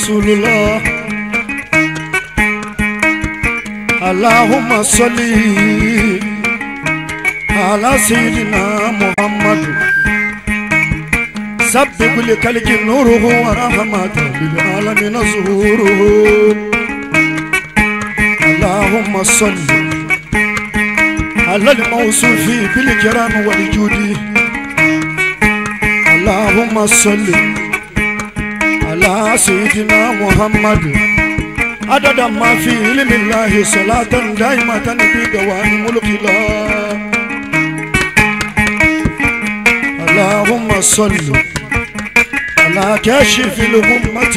رسول الله اللهم صل على سيدنا محمد سبح لكلك نوره ورحمته للعالمين ظهوره اللهم صل على الموصوف بالكرام والجود اللهم صل على سيدنا محمد عدد ما في علم الله صلاة دائمة بدوام ملك الله اللهم صل على كاشف الأمة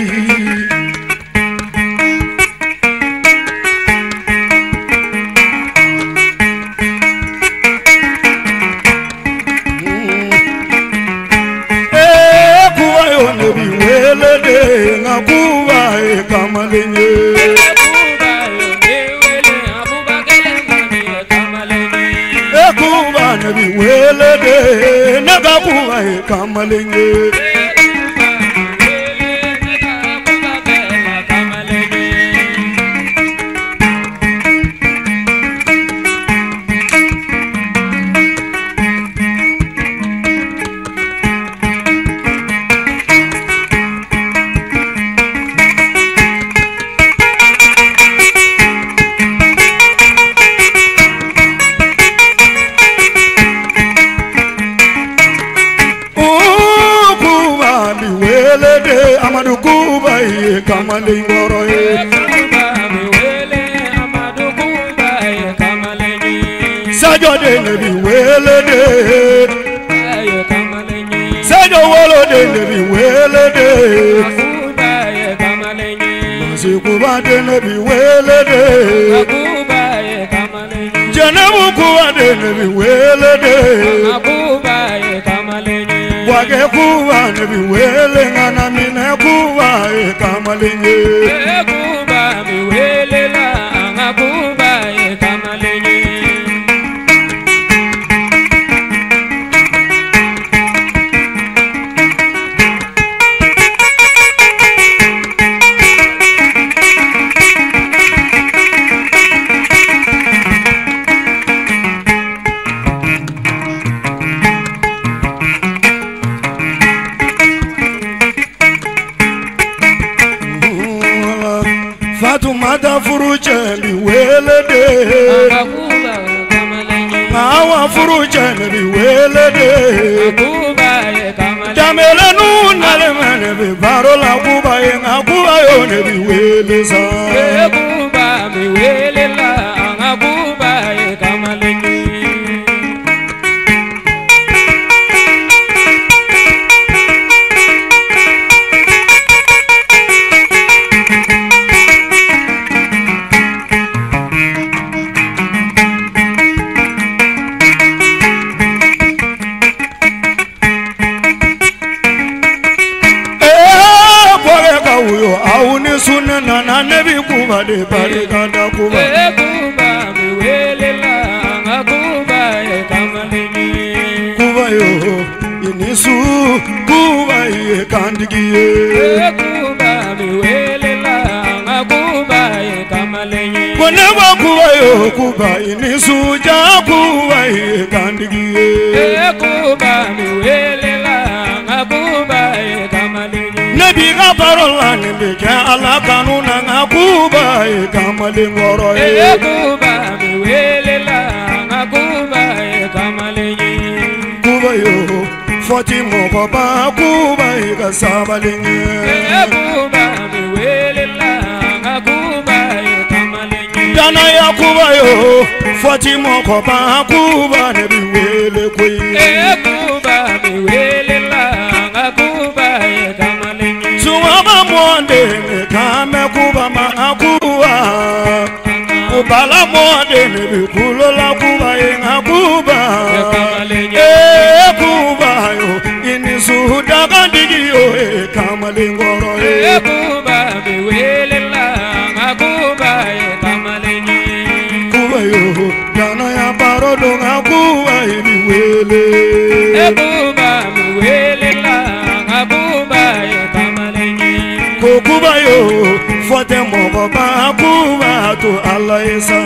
fote mogoba kuba to Allah isa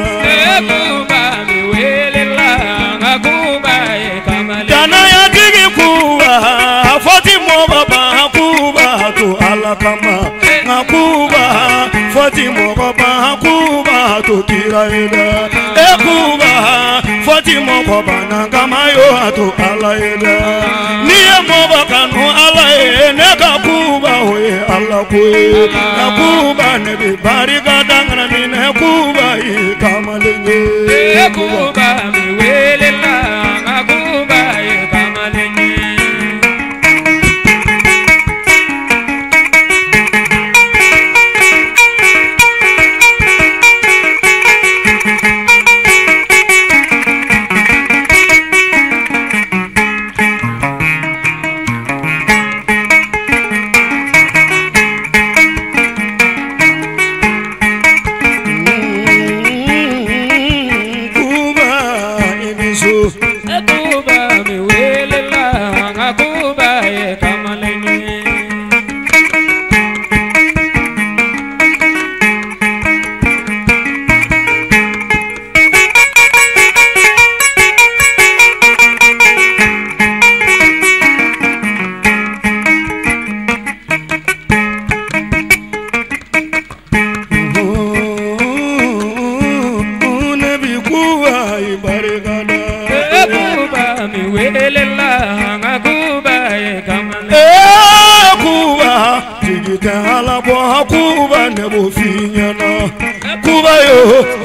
kuba mi welela kuba kamale dana ya digi kuba fote mogoba kuba to Allah kama kuba fote mogoba kuba to tiraida kuba fote mogoba nangama yo to Allah ida niye mogoba no Allah ne ka kuba we Allah ko na kuba ne bi bariga dangana ni ne kuba i kamale kuba mi welela kuba kamale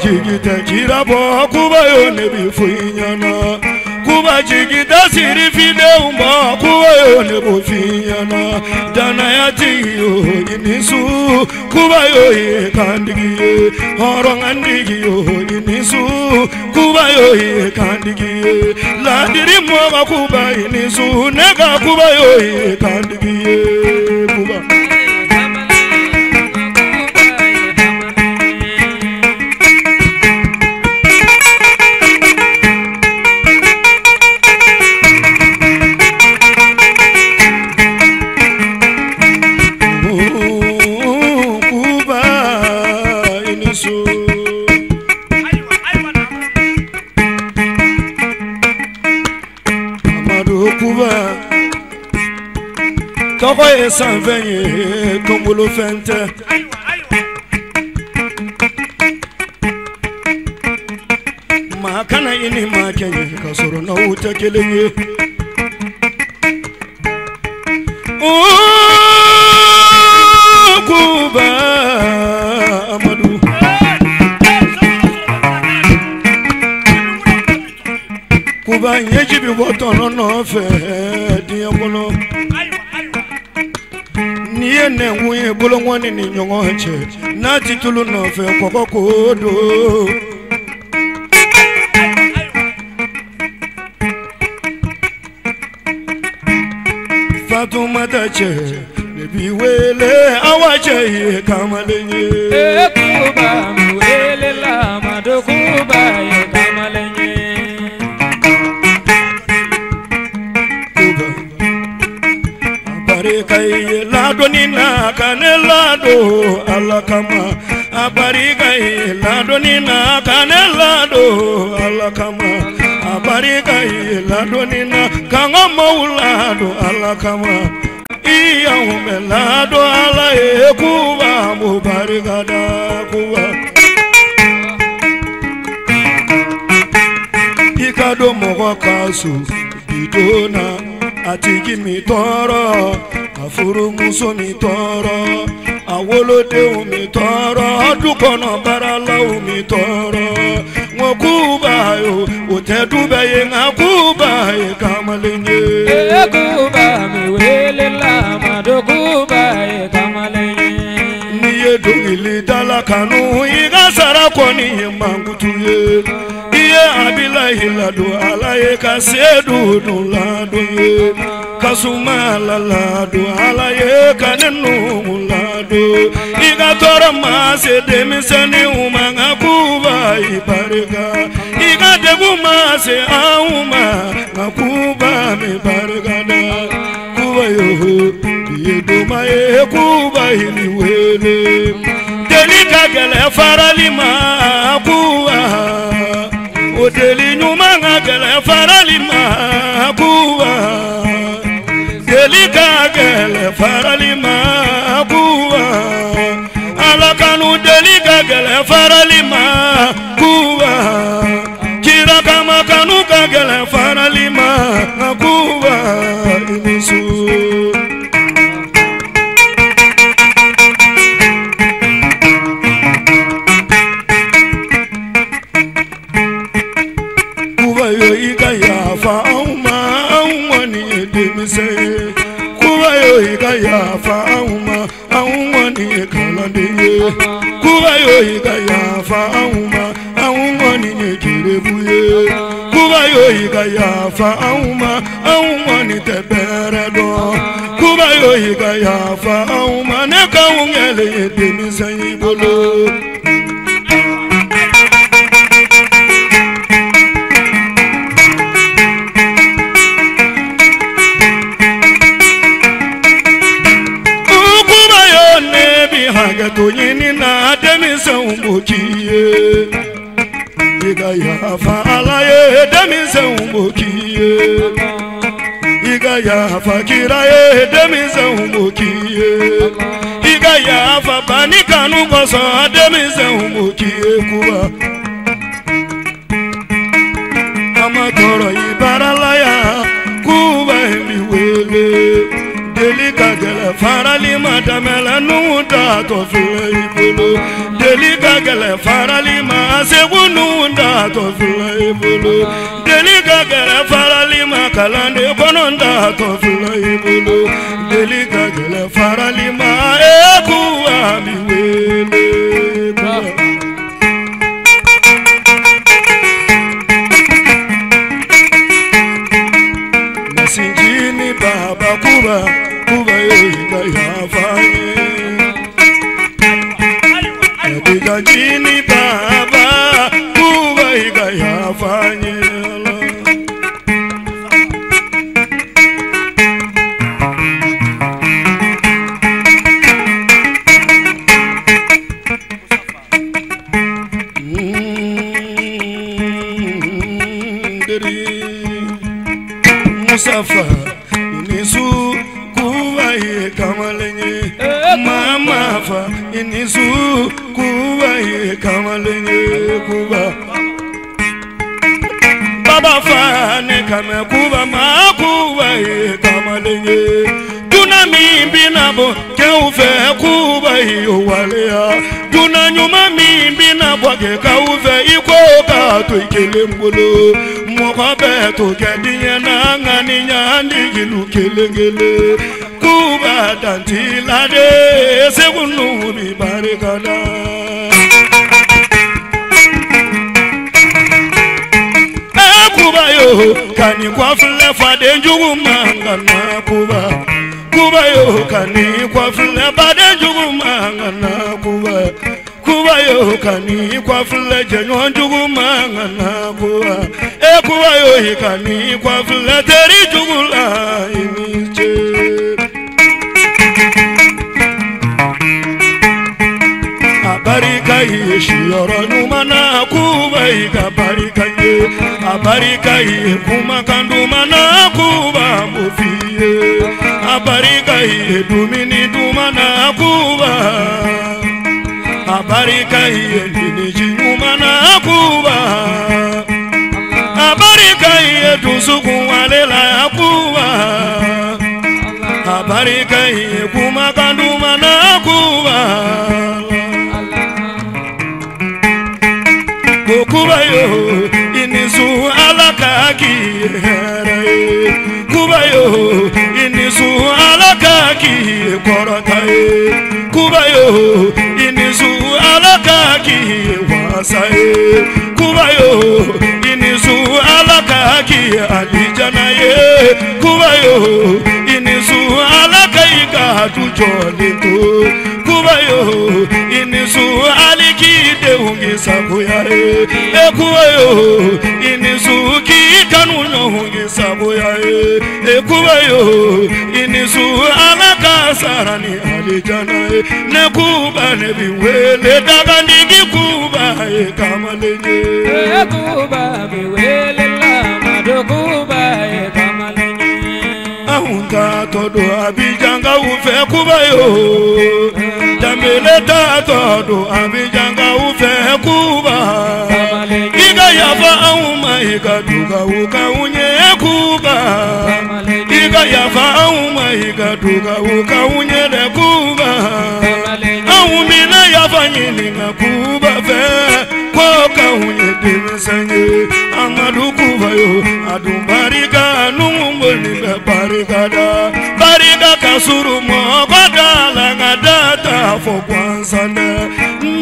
jigita jirabo kuba yo ne bi fuinyana kuba jigita siri fide umba kuba yo ne bo finyana dana ya tiyo inisu kuba yo ye kandigiye horong andigiyo inisu kuba yo ye kandigiye ladiri moga kuba inisu nega kuba yo ye kandigiye kuba Toko e sanvenye tombolo fente makana ini makenye kasoro na utakelenye kuba amadu kuba nyejibi wotono no fe diakono niye nenguye bolongwani ni nyongo heche na titulu no fe kokokodo Fatuma tache nebi wele awache kamalenye kuba wele la mado kuba kamalenye Abarikai lado nina kanelado alakama Abarikai lado nina kanelado alakama Abarikai lado nina kanga maulado alakama Iya umelado ala kuba mubarigada kuba Ikado mogo kasu bidona atigi mi toro afuru muso mi toro awolode mi toro dukono barala mi toro ngokuba yo otedube ye ngakuba ye kamalenye kuba mi wele la madokuba ye kamalenye niye dogili dala kanu iga sara koni mangutuye iye abilahi ladu alaye kasedu ladu ye kasuma ladu alaye kanenu ladu iga tora mase demisani umanga kuba ibarega iga debu mase auma ngakuba me barega kuba yo ye doma ye kuba hiliwe wele deli kagele faralima kuwa o deli nyuma ngagele faralima kuwa deli kagele faralima kuwa alakanu deli kagele faralima kuwa kira kama kanu kagele faralima kuwa inisu kuwa yo ikaya fa auma ni demise kuwa yo ikaya fa auma ni kalande kuwa yo ikaya fa auma ni kirebuye kuwa yo ikaya fa auma ni teberedo kuwa yo ikaya fa auma ne kaungele demise ibolo to yini na demi se umbokiye iga ya fa alaye demi se umbokiye iga ya fa kiraye demi se umbokiye iga ya fa banikanu koso demi se umbokiye kuwa amatoro ibaralaya kuwa miwele delika gele farali madamela nunda to file ibolo delika gele farali ma sebu nunda to file ibolo delika gele farali ma kalande bononda to file ibolo delika gele farali ma ekuwa miwele masinjini baba kuba kuba yoika ya fanye Ediga jini baba kuba yoika ya fanye Musafa inisu kuwa ye kamalenye mama fa inisu kuwa ye kamalenye kuba baba fa ne kame kuba ma kuwa ye kamalenye tuna mimbi nabo keufe kuba ye walea tuna nyuma mimbi nabo ke kaufe ikoka to ikele mbolo moko beto kediye na ngani nyandi gilu kelengele kuba dantila de segunu bi barikada kuba yo kani kwa fle fade njugu mangana kuba yo kani kwa fle fade njugu mangana kuba yo kani kwa fle jenyo njugu mangana kuba yo kani kwa fle teri njugu la imiche abarika ye shiyoro numana kuba ika barika ye abarika ye kuma kanduma na kuba mufiye abarika ye dumini dumana kuba abarika ye diniji numana kuba abarika ye dusuku walela kuba abarika ye kuma kanduma na kuba kuba yo inisu alakaki kuba yo inisu alakaki korota kuba yo inisu alakaki wasa kuba yo inisu alakaki alijana kuba yo inisu alakai ka tujolito kuba yo inisu aliki de ungi sakuya kuba yo inisu ki ikanu nyohungi sabuya ekubayo inisu alaka sarani alijana ne kuba ne biwele daga ndigi kuba kamalenye kuba biwele la madokuba kamalenye ahunta todo abijanga ufe kubayo damele ta todo abijanga ufe kuba iga yafa auma iga duga uka unye kuba iga yafa auma iga duga uka unye de kuba aumina yafa nyini nga kuba fe koka unye dimisanye amadu kuba yo adumbarika numumboni be barikada barika kasuru mo badala ngadata fo kwansane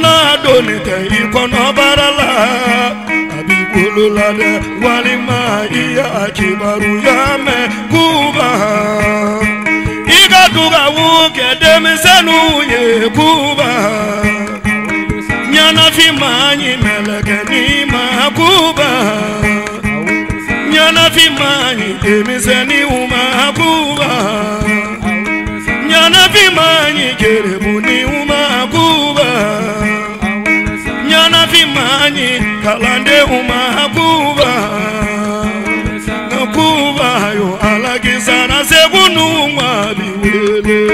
na donite ikono barala abibululade walima iya kibaru yame kuba igaduga wuke demisenu ye kuba nyana fimanyi meleke ni makuba nyana fimanyi demiseni umakuba nyana fimanyi kerebu ni umakuba nyana fimanyi kalande umakuba nakuba yo alagizana sebunu mwabiwele